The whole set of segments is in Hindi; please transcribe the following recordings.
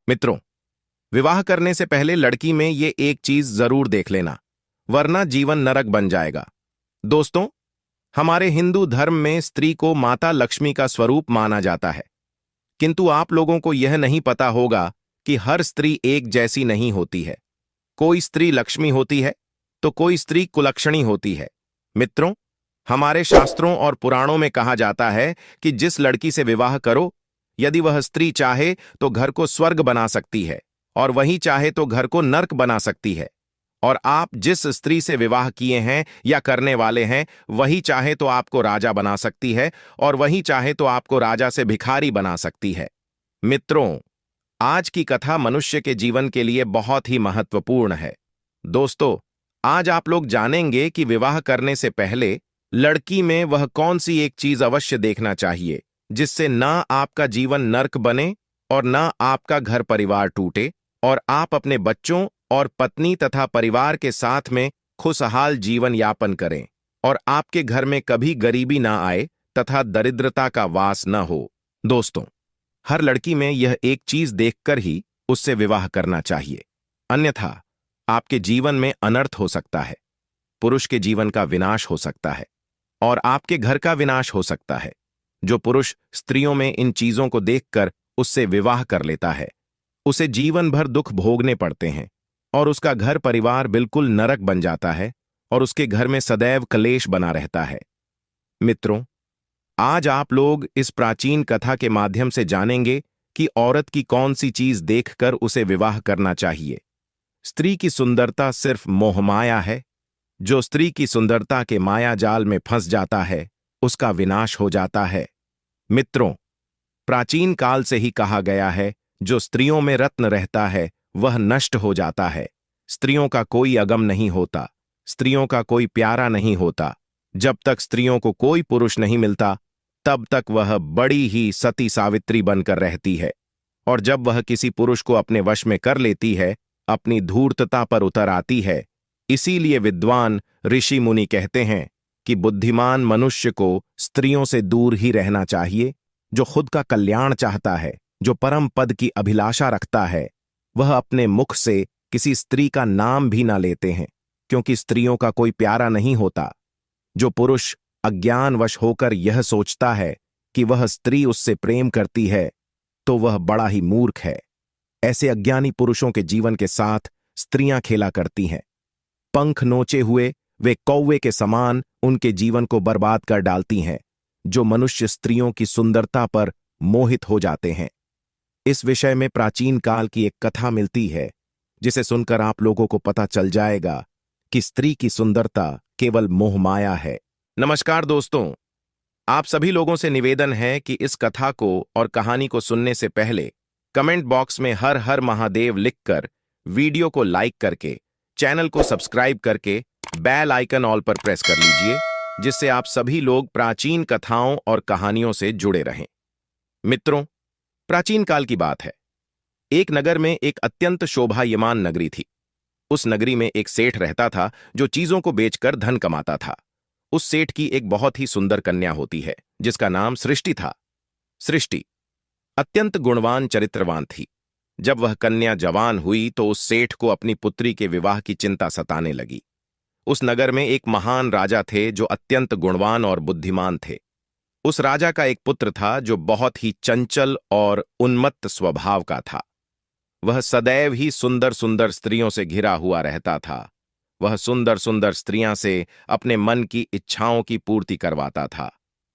मित्रों, विवाह करने से पहले लड़की में ये एक चीज जरूर देख लेना, वरना जीवन नरक बन जाएगा। दोस्तों, हमारे हिंदू धर्म में स्त्री को माता लक्ष्मी का स्वरूप माना जाता है, किंतु आप लोगों को यह नहीं पता होगा कि हर स्त्री एक जैसी नहीं होती है। कोई स्त्री लक्ष्मी होती है तो कोई स्त्री कुलक्षणी होती है। मित्रों, हमारे शास्त्रों और पुराणों में कहा जाता है कि जिस लड़की से विवाह करो, यदि वह स्त्री चाहे तो घर को स्वर्ग बना सकती है और वही चाहे तो घर को नर्क बना सकती है। और आप जिस स्त्री से विवाह किए हैं या करने वाले हैं, वही चाहे तो आपको राजा बना सकती है और वही चाहे तो आपको राजा से भिखारी बना सकती है। मित्रों, आज की कथा मनुष्य के जीवन के लिए बहुत ही महत्वपूर्ण है। दोस्तों, आज आप लोग जानेंगे कि विवाह करने से पहले लड़की में वह कौन सी एक चीज अवश्य देखना चाहिए जिससे ना आपका जीवन नर्क बने और ना आपका घर परिवार टूटे और आप अपने बच्चों और पत्नी तथा परिवार के साथ में खुशहाल जीवन यापन करें और आपके घर में कभी गरीबी ना आए तथा दरिद्रता का वास न हो। दोस्तों, हर लड़की में यह एक चीज देखकर ही उससे विवाह करना चाहिए, अन्यथा आपके जीवन में अनर्थ हो सकता है, पुरुष के जीवन का विनाश हो सकता है और आपके घर का विनाश हो सकता है। जो पुरुष स्त्रियों में इन चीजों को देखकर उससे विवाह कर लेता है, उसे जीवन भर दुख भोगने पड़ते हैं और उसका घर परिवार बिल्कुल नरक बन जाता है और उसके घर में सदैव कलेश बना रहता है। मित्रों, आज आप लोग इस प्राचीन कथा के माध्यम से जानेंगे कि औरत की कौन सी चीज देखकर उसे विवाह करना चाहिए। स्त्री की सुंदरता सिर्फ मोहमाया है। जो स्त्री की सुंदरता के माया जाल में फंस जाता है, उसका विनाश हो जाता है। मित्रों, प्राचीन काल से ही कहा गया है, जो स्त्रियों में रत्न रहता है वह नष्ट हो जाता है। स्त्रियों का कोई अगम नहीं होता, स्त्रियों का कोई प्यारा नहीं होता। जब तक स्त्रियों को कोई पुरुष नहीं मिलता, तब तक वह बड़ी ही सती सावित्री बनकर रहती है और जब वह किसी पुरुष को अपने वश में कर लेती है, अपनी धूर्तता पर उतर आती है। इसीलिए विद्वान ऋषि मुनि कहते हैं कि बुद्धिमान मनुष्य को स्त्रियों से दूर ही रहना चाहिए। जो खुद का कल्याण चाहता है, जो परम पद की अभिलाषा रखता है, वह अपने मुख से किसी स्त्री का नाम भी ना लेते हैं, क्योंकि स्त्रियों का कोई प्यारा नहीं होता। जो पुरुष अज्ञानवश होकर यह सोचता है कि वह स्त्री उससे प्रेम करती है, तो वह बड़ा ही मूर्ख है। ऐसे अज्ञानी पुरुषों के जीवन के साथ स्त्रियां खेला करती हैं। पंख नोचे हुए वे कौवे के समान उनके जीवन को बर्बाद कर डालती हैं। जो मनुष्य स्त्रियों की सुंदरता पर मोहित हो जाते हैं। इस विषय में प्राचीन काल की एक कथा मिलती है, जिसे सुनकर आप लोगों को पता चल जाएगा कि स्त्री की सुंदरता केवल मोहमाया है। नमस्कार दोस्तों, आप सभी लोगों से निवेदन है कि इस कथा को और कहानी को सुनने से पहले कमेंट बॉक्स में हर हर महादेव लिखकर, वीडियो को लाइक करके, चैनल को सब्सक्राइब करके बेल आइकन ऑल पर प्रेस कर लीजिए, जिससे आप सभी लोग प्राचीन कथाओं और कहानियों से जुड़े रहें। मित्रों, प्राचीन काल की बात है। एक नगर में एक अत्यंत शोभायमान नगरी थी। उस नगरी में एक सेठ रहता था जो चीजों को बेचकर धन कमाता था। उस सेठ की एक बहुत ही सुंदर कन्या होती है, जिसका नाम सृष्टि था। सृष्टि अत्यंत गुणवान चरित्रवान थी। जब वह कन्या जवान हुई तो उस सेठ को अपनी पुत्री के विवाह की चिंता सताने लगी। उस नगर में एक महान राजा थे जो अत्यंत गुणवान और बुद्धिमान थे। उस राजा का एक पुत्र था जो बहुत ही चंचल और उन्मत्त स्वभाव का था। वह सदैव ही सुंदर सुंदर स्त्रियों से घिरा हुआ रहता था। वह सुंदर सुंदर स्त्रियां से अपने मन की इच्छाओं की पूर्ति करवाता था।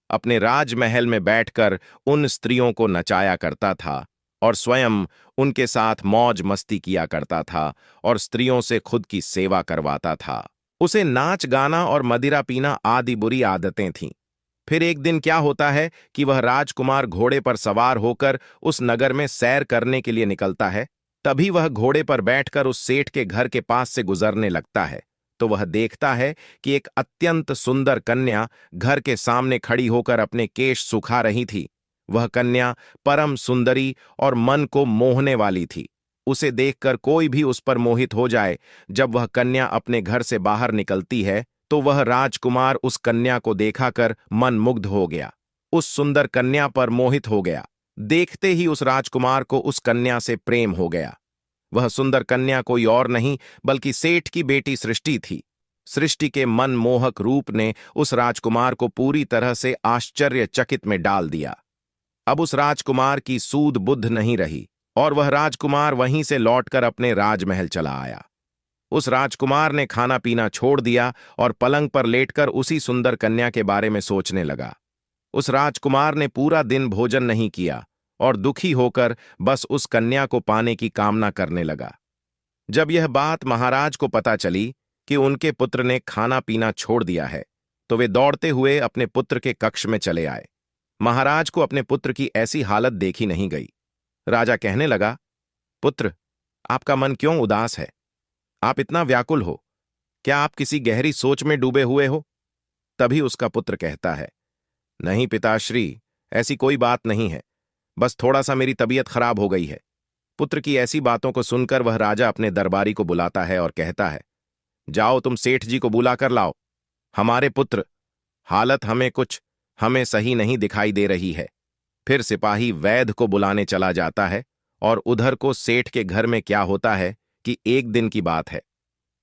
अपने राजमहल में बैठकर उन स्त्रियों को नचाया करता था और स्वयं उनके साथ मौज मस्ती किया करता था और स्त्रियों से खुद की सेवा करवाता था। उसे नाच गाना और मदिरा पीना आदि बुरी आदतें थीं। फिर एक दिन क्या होता है कि वह राजकुमार घोड़े पर सवार होकर उस नगर में सैर करने के लिए निकलता है। तभी वह घोड़े पर बैठकर उस सेठ के घर के पास से गुजरने लगता है, तो वह देखता है कि एक अत्यंत सुंदर कन्या घर के सामने खड़ी होकर अपने केश सुखा रही थी। वह कन्या परम सुंदरी और मन को मोहने वाली थी। उसे देखकर कोई भी उस पर मोहित हो जाए। जब वह कन्या अपने घर से बाहर निकलती है, तो वह राजकुमार उस कन्या को देखाकर मन मुग्ध हो गया, उस सुंदर कन्या पर मोहित हो गया। देखते ही उस राजकुमार को उस कन्या से प्रेम हो गया। वह सुंदर कन्या कोई और नहीं बल्कि सेठ की बेटी सृष्टि थी। सृष्टि के मनमोहक रूप ने उस राजकुमार को पूरी तरह से आश्चर्यचकित में डाल दिया। अब उस राजकुमार की सूध बुद्ध नहीं रही और वह राजकुमार वहीं से लौटकर अपने राजमहल चला आया। उस राजकुमार ने खाना पीना छोड़ दिया और पलंग पर लेटकर उसी सुंदर कन्या के बारे में सोचने लगा। उस राजकुमार ने पूरा दिन भोजन नहीं किया और दुखी होकर बस उस कन्या को पाने की कामना करने लगा। जब यह बात महाराज को पता चली कि उनके पुत्र ने खाना पीना छोड़ दिया है, तो वे दौड़ते हुए अपने पुत्र के कक्ष में चले आए। महाराज को अपने पुत्र की ऐसी हालत देखी नहीं गई। राजा कहने लगा, पुत्र, आपका मन क्यों उदास है? आप इतना व्याकुल हो? क्या आप किसी गहरी सोच में डूबे हुए हो? तभी उसका पुत्र कहता है, नहीं पिताश्री, ऐसी कोई बात नहीं है, बस थोड़ा सा मेरी तबीयत खराब हो गई है। पुत्र की ऐसी बातों को सुनकर वह राजा अपने दरबारी को बुलाता है और कहता है, जाओ तुम सेठ जी को बुला कर लाओ। हमारे पुत्र हालत हमें सही नहीं दिखाई दे रही है। फिर सिपाही वैद्य को बुलाने चला जाता है और उधर को सेठ के घर में क्या होता है कि एक दिन की बात है।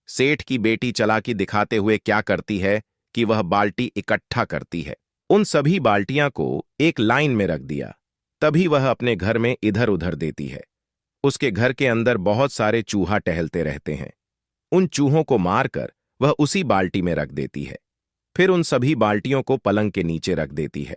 सेठ की बेटी चालाकी दिखाते हुए क्या करती है कि वह बाल्टी इकट्ठा करती है। उन सभी बाल्टियां को एक लाइन में रख दिया। तभी वह अपने घर में इधर उधर देती है। उसके घर के अंदर बहुत सारे चूहा टहलते रहते हैं। उन चूहों को मारकर वह उसी बाल्टी में रख देती है। फिर उन सभी बाल्टियों को पलंग के नीचे रख देती है।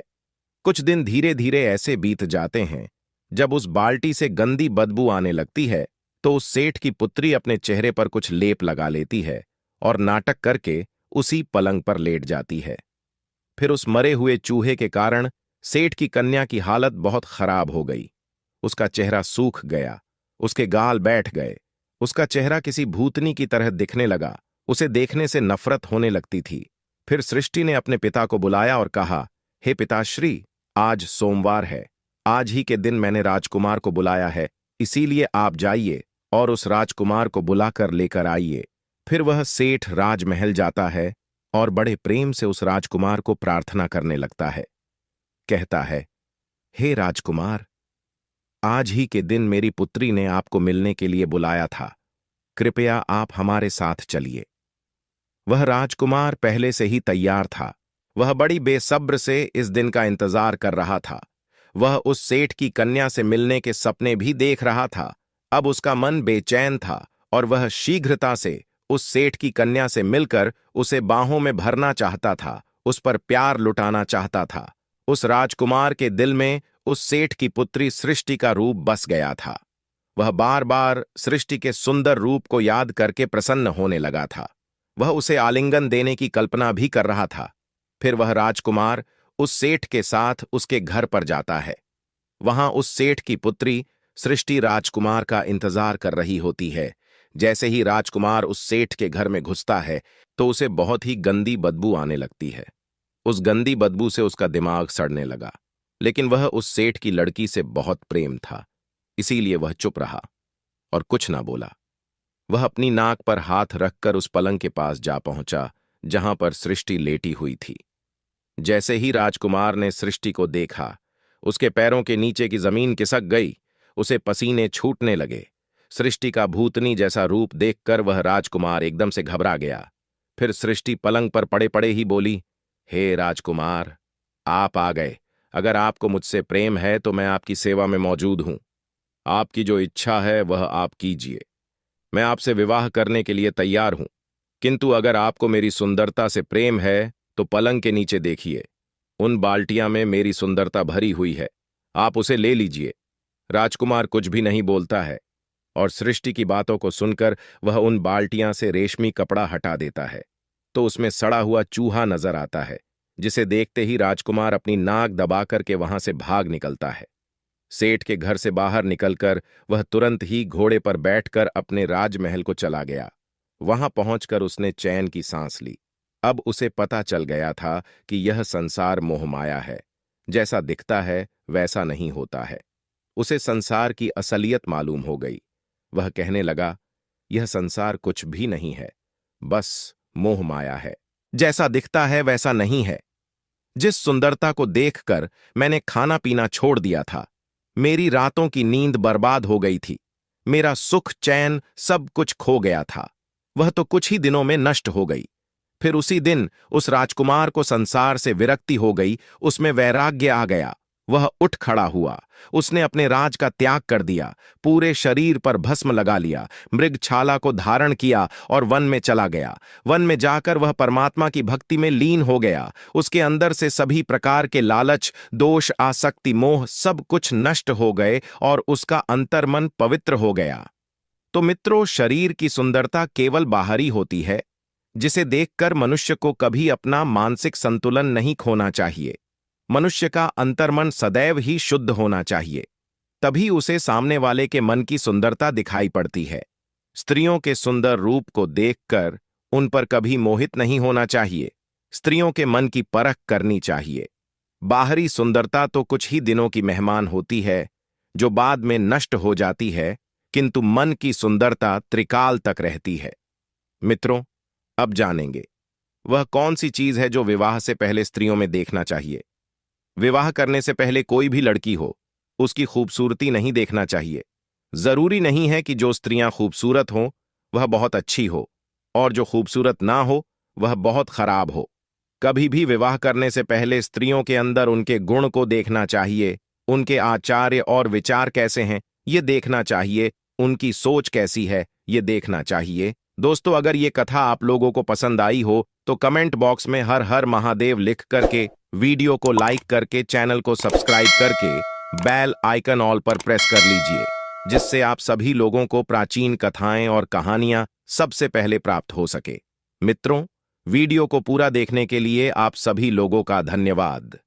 कुछ दिन धीरे धीरे ऐसे बीत जाते हैं। जब उस बाल्टी से गंदी बदबू आने लगती है तो उस सेठ की पुत्री अपने चेहरे पर कुछ लेप लगा लेती है और नाटक करके उसी पलंग पर लेट जाती है। फिर उस मरे हुए चूहे के कारण सेठ की कन्या की हालत बहुत खराब हो गई। उसका चेहरा सूख गया, उसके गाल बैठ गए, उसका चेहरा किसी भूतनी की तरह दिखने लगा। उसे देखने से नफरत होने लगती थी। फिर सृष्टि ने अपने पिता को बुलाया और कहा, हे पिताश्री, आज सोमवार है। आज ही के दिन मैंने राजकुमार को बुलाया है, इसीलिए आप जाइए और उस राजकुमार को बुलाकर लेकर आइए। फिर वह सेठ राजमहल जाता है और बड़े प्रेम से उस राजकुमार को प्रार्थना करने लगता है। कहता है, हे राजकुमार, आज ही के दिन मेरी पुत्री ने आपको मिलने के लिए बुलाया था। कृपया आप हमारे साथ चलिए। वह राजकुमार पहले से ही तैयार था। वह बड़ी बेसब्र से इस दिन का इंतजार कर रहा था। वह उस सेठ की कन्या से मिलने के सपने भी देख रहा था। अब उसका मन बेचैन था और वह शीघ्रता से उस सेठ की कन्या से मिलकर उसे बाहों में भरना चाहता था, उस पर प्यार लुटाना चाहता था। उस राजकुमार के दिल में उस सेठ की पुत्री सृष्टि का रूप बस गया था। वह बार बार सृष्टि के सुंदर रूप को याद करके प्रसन्न होने लगा था। वह उसे आलिंगन देने की कल्पना भी कर रहा था। फिर वह राजकुमार उस सेठ के साथ उसके घर पर जाता है। वहां उस सेठ की पुत्री सृष्टि राजकुमार का इंतजार कर रही होती है। जैसे ही राजकुमार उस सेठ के घर में घुसता है तो उसे बहुत ही गंदी बदबू आने लगती है। उस गंदी बदबू से उसका दिमाग सड़ने लगा। लेकिन वह उस सेठ की लड़की से बहुत प्रेम था, इसीलिए वह चुप रहा और कुछ ना बोला। वह अपनी नाक पर हाथ रखकर उस पलंग के पास जा पहुंचा जहां पर सृष्टि लेटी हुई थी। जैसे ही राजकुमार ने सृष्टि को देखा, उसके पैरों के नीचे की जमीन खिसक गई। उसे पसीने छूटने लगे। सृष्टि का भूतनी जैसा रूप देखकर वह राजकुमार एकदम से घबरा गया। फिर सृष्टि पलंग पर पड़े पड़े ही बोली, हे राजकुमार, आप आ गए। अगर आपको मुझसे प्रेम है तो मैं आपकी सेवा में मौजूद हूं। आपकी जो इच्छा है वह आप कीजिए। मैं आपसे विवाह करने के लिए तैयार हूं। किंतु अगर आपको मेरी सुंदरता से प्रेम है तो पलंग के नीचे देखिए, उन बाल्टियां में मेरी सुंदरता भरी हुई है, आप उसे ले लीजिए। राजकुमार कुछ भी नहीं बोलता है और सृष्टि की बातों को सुनकर वह उन बाल्टियां से रेशमी कपड़ा हटा देता है तो उसमें सड़ा हुआ चूहा नजर आता है, जिसे देखते ही राजकुमार अपनी नाक दबाकर के वहां से भाग निकलता है। सेठ के घर से बाहर निकलकर वह तुरंत ही घोड़े पर बैठकर अपने राजमहल को चला गया। वहां पहुंचकर उसने चैन की सांस ली। अब उसे पता चल गया था कि यह संसार मोहमाया है। जैसा दिखता है वैसा नहीं होता है। उसे संसार की असलियत मालूम हो गई। वह कहने लगा, यह संसार कुछ भी नहीं है, बस मोह माया है। जैसा दिखता है वैसा नहीं है। जिस सुंदरता को देखकर मैंने खाना पीना छोड़ दिया था, मेरी रातों की नींद बर्बाद हो गई थी। मेरा सुख चैन सब कुछ खो गया था। वह तो कुछ ही दिनों में नष्ट हो गई। फिर उसी दिन उस राजकुमार को संसार से विरक्ति हो गई, उसमें वैराग्य आ गया। वह उठ खड़ा हुआ। उसने अपने राज का त्याग कर दिया, पूरे शरीर पर भस्म लगा लिया, मृगछाला को धारण किया और वन में चला गया। वन में जाकर वह परमात्मा की भक्ति में लीन हो गया। उसके अंदर से सभी प्रकार के लालच, दोष, आसक्ति, मोह सब कुछ नष्ट हो गए और उसका अंतर्मन पवित्र हो गया। तो मित्रों, शरीर की सुंदरता केवल बाहरी होती है, जिसे देखकर मनुष्य को कभी अपना मानसिक संतुलन नहीं खोना चाहिए। मनुष्य का अंतर्मन सदैव ही शुद्ध होना चाहिए, तभी उसे सामने वाले के मन की सुंदरता दिखाई पड़ती है। स्त्रियों के सुंदर रूप को देखकर उन पर कभी मोहित नहीं होना चाहिए। स्त्रियों के मन की परख करनी चाहिए। बाहरी सुंदरता तो कुछ ही दिनों की मेहमान होती है, जो बाद में नष्ट हो जाती है, किंतु मन की सुंदरता त्रिकाल तक रहती है। मित्रों, अब जानेंगे वह कौन सी चीज है जो विवाह से पहले स्त्रियों में देखना चाहिए। विवाह करने से पहले कोई भी लड़की हो, उसकी खूबसूरती नहीं देखना चाहिए। जरूरी नहीं है कि जो स्त्रियां खूबसूरत हों वह बहुत अच्छी हो, और जो खूबसूरत ना हो वह बहुत खराब हो। कभी भी विवाह करने से पहले स्त्रियों के अंदर उनके गुण को देखना चाहिए, उनके आचार्य और विचार कैसे हैं ये देखना चाहिए, उनकी सोच कैसी है ये देखना चाहिए। दोस्तों, अगर ये कथा आप लोगों को पसंद आई हो तो कमेंट बॉक्स में हर हर महादेव लिख करके, वीडियो को लाइक करके, चैनल को सब्सक्राइब करके बेल आइकन ऑल पर प्रेस कर लीजिए, जिससे आप सभी लोगों को प्राचीन कथाएं और कहानियां सबसे पहले प्राप्त हो सके। मित्रों, वीडियो को पूरा देखने के लिए आप सभी लोगों का धन्यवाद।